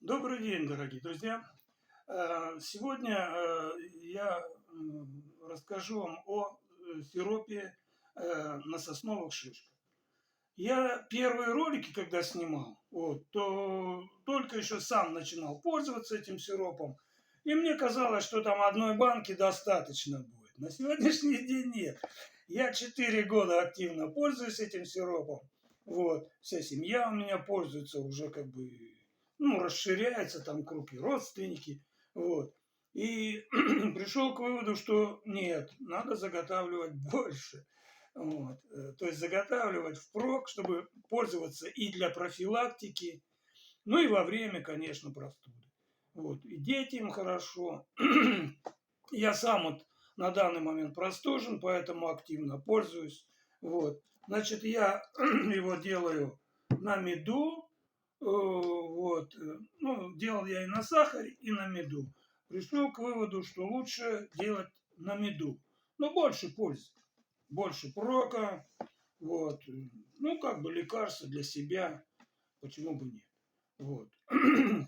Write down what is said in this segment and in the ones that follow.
Добрый день, дорогие друзья! Сегодня я расскажу вам о сиропе на сосновых шишках. Я первые ролики, когда снимал, то только еще сам начинал пользоваться этим сиропом, и мне казалось, что там одной банки достаточно будет. На сегодняшний день нет. Я 4 года активно пользуюсь этим сиропом. Вся семья у меня пользуется уже расширяется там круг и родственники. И пришел к выводу, что нет, надо заготавливать больше. То есть заготавливать впрок, чтобы пользоваться и для профилактики, ну и во время, конечно, простуды. И детям хорошо. Я сам на данный момент простужен, поэтому активно пользуюсь. Значит, я его делаю на меду. Делал я и на сахаре, и на меду. Пришел к выводу, что лучше делать на меду. Но больше пользы, больше прока. Лекарство для себя, почему бы нет.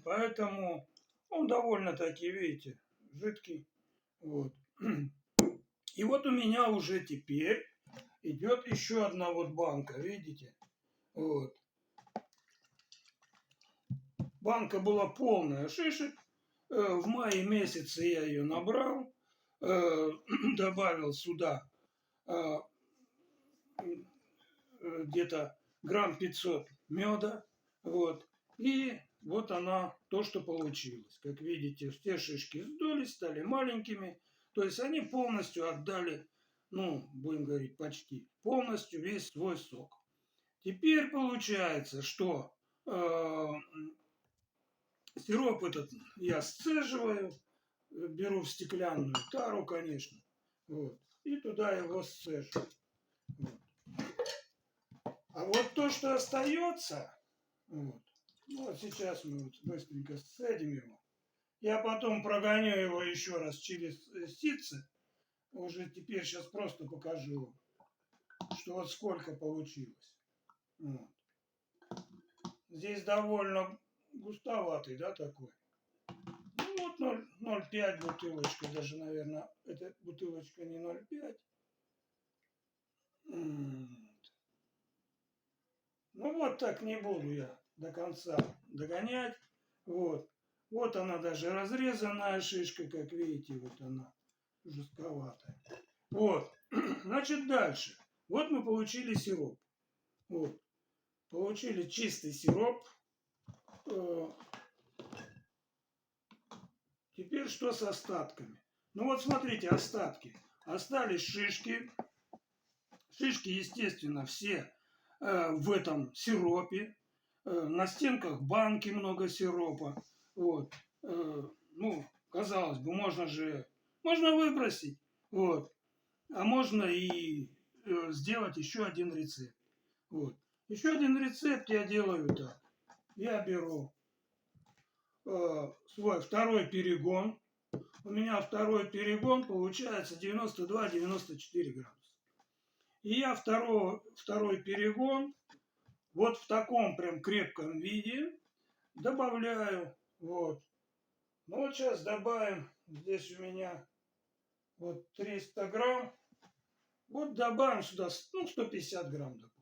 Поэтому он довольно-таки, видите, жидкий. И у меня уже теперь идет еще одна банка, видите? Банка была полная шишек. В мае месяце я ее набрал, добавил сюда где-то грамм 500 меда. И вот она, то, что получилось. Как видите, все шишки сдулись, стали маленькими. То есть они полностью отдали, будем говорить, почти полностью весь свой сок. Теперь получается, что сироп этот я сцеживаю, беру в стеклянную тару, конечно, и туда его сцежу. А то, что остается, сейчас мы быстренько сцедим его. Я потом прогоню его еще раз через ситце. Уже теперь сейчас просто покажу, что сколько получилось. Здесь довольно густоватый, да, такой. 0,5 бутылочка, даже, наверное, эта бутылочка не 0,5. Так не буду я до конца догонять. Вот она даже разрезанная шишка, как видите, вот она жестковатая. Значит, дальше. Мы получили сироп. Получили чистый сироп. Теперь что с остатками? Смотрите, остатки. Остались шишки. Шишки, естественно, все в этом сиропе. На стенках банки много сиропа. Казалось бы, можно выбросить. А можно и сделать еще один рецепт. Еще один рецепт я делаю так. Я беру свой второй перегон. У меня второй перегон получается 92-94 градуса. И я второй перегон в таком прям крепком виде добавляю. Сейчас добавим. Здесь у меня 300 грамм. Добавим сюда 150 грамм, допустим.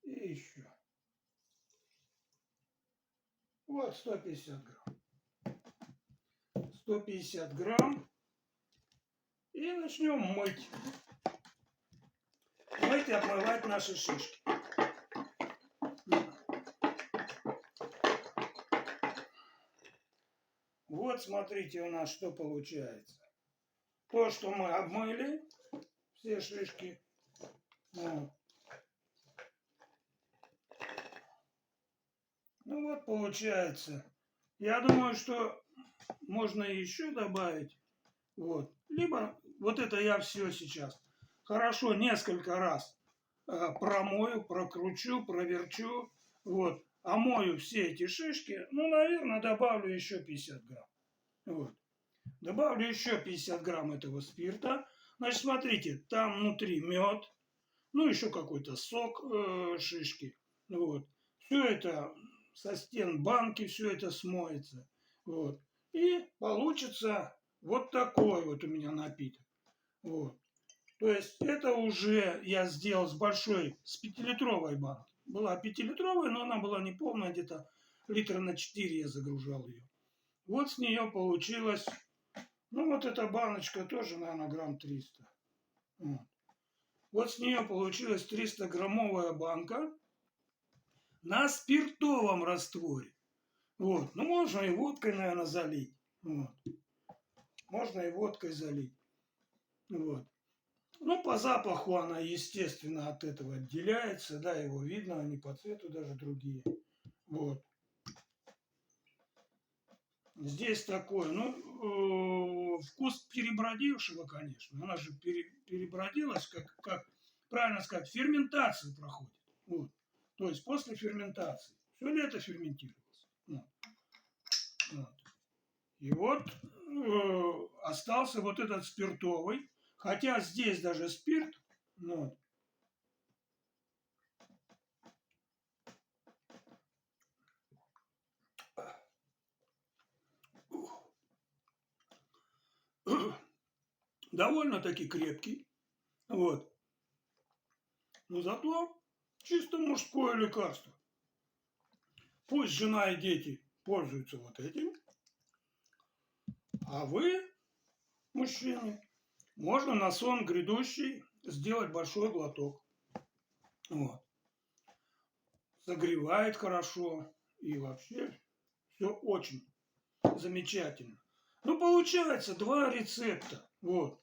И еще. 150 грамм. 150 грамм. И начнем мыть. Мыть и обмывать наши шишки. Смотрите, у нас что получается. То, что мы обмыли, все шишки. Получается. Я думаю, что можно еще добавить. Либо это я все сейчас хорошо несколько раз промою, прокручу, проверчу. Омою все эти шишки. Наверное, добавлю еще 50 грамм. Добавлю еще 50 грамм этого спирта. Значит, смотрите, там внутри мед, ну, еще какой-то сок шишки. Вот. Все это со стен банки, все это смоется. Вот. И получится вот такой вот у меня напиток. Вот. То есть это уже я сделал с большой, с 5-литровой банки. Была 5-литровая, но она была не полная, где-то литра на 4 я загружал ее. Вот с нее получилось, ну вот эта баночка тоже, наверное, грамм 300. Вот. Вот с нее получилась 300-граммовая банка на спиртовом растворе. Вот. Ну, можно и водкой, наверное, залить. Вот. Можно и водкой залить. Вот. Ну, по запаху она, естественно, от этого отделяется. Да, его видно, они по цвету даже другие. Вот. Здесь такое, ну, вкус перебродившего, конечно. Она же перебродилась, как правильно сказать, ферментацию проходит. Вот. То есть после ферментации. Все лето ферментировалось. Вот. Вот. И вот остался вот этот спиртовый. Хотя здесь даже спирт. Вот. Довольно-таки крепкий. Вот. Но зато чисто мужское лекарство. Пусть жена и дети пользуются вот этим. А вы, мужчины, можно на сон грядущий сделать большой глоток. Вот. Согревает хорошо. И вообще все очень замечательно. Ну, получается, два рецепта. Вот.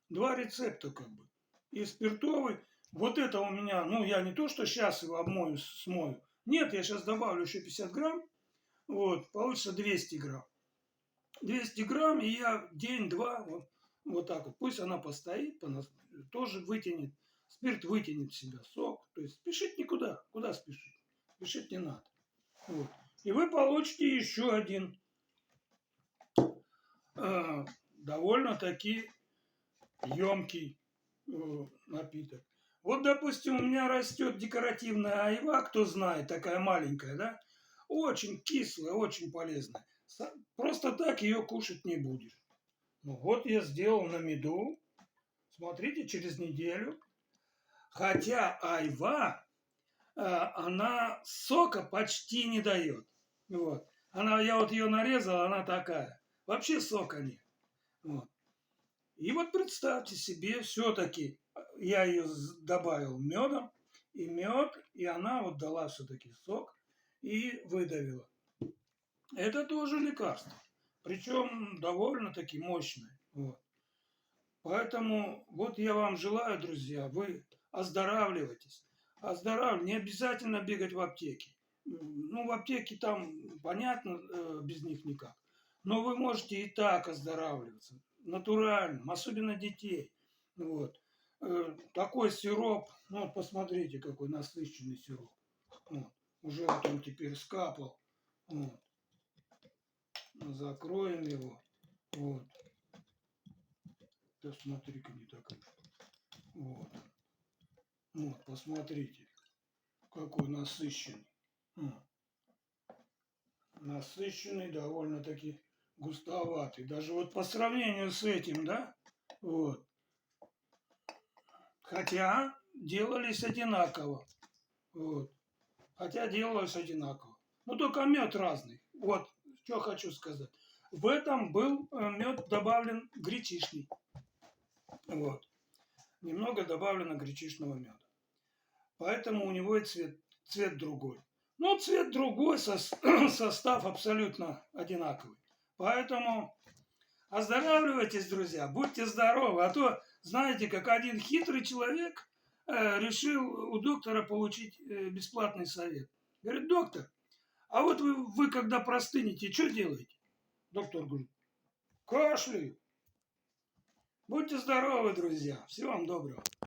Два рецепта как бы. И спиртовый. Вот это у меня, ну, я не то, что сейчас его обмою, смою. Нет, я сейчас добавлю еще 50 грамм. Вот, получится 200 грамм. 200 грамм, и я день-два, вот так вот. Пусть она постоит, тоже вытянет. Спирт вытянет в себя сок. То есть спешить никуда. Куда спешить? Спешить не надо. Вот. И вы получите еще один довольно-таки емкий напиток. Вот, допустим, у меня растет декоративная айва, кто знает, такая маленькая, да? Очень кислая, очень полезная. Просто так ее кушать не будешь. Ну вот я сделал на меду. Смотрите, через неделю. Хотя айва, она сока почти не дает. Вот. Я вот ее нарезал, она такая. Вообще сока нет. Вот. И вот представьте себе, все-таки я ее добавил медом, и мед, и она вот дала все-таки сок и выдавила. Это тоже лекарство. Причем довольно-таки мощное. Вот. Поэтому вот я вам желаю, друзья, вы оздоравливайтесь. Не обязательно бегать в аптеке. Ну, в аптеке там, понятно, без них никак. Но вы можете и так оздоравливаться. Натуральным, особенно детей. Вот. Такой сироп, ну, вот посмотрите, какой насыщенный сироп. Вот. Уже вот он теперь скапал. Вот. Закроем его. Вот. Да смотри-ка, не так. Вот. Вот, посмотрите, какой насыщенный. Насыщенный, довольно-таки густоватый. Даже вот по сравнению с этим, да? Вот. Хотя делались одинаково. Вот. Хотя делалось одинаково. Ну, только мед разный. Вот, что хочу сказать. В этом был мед добавлен гречишный. Вот. Немного добавлено гречишного меда. Поэтому у него и цвет другой. Но цвет другой, состав абсолютно одинаковый. Поэтому оздоравливайтесь, друзья, будьте здоровы. А то, знаете, как один хитрый человек решил у доктора получить бесплатный совет. Говорит, доктор, а вот вы когда простынете, что делаете? Доктор говорит, кашляю. Будьте здоровы, друзья. Всего вам доброго.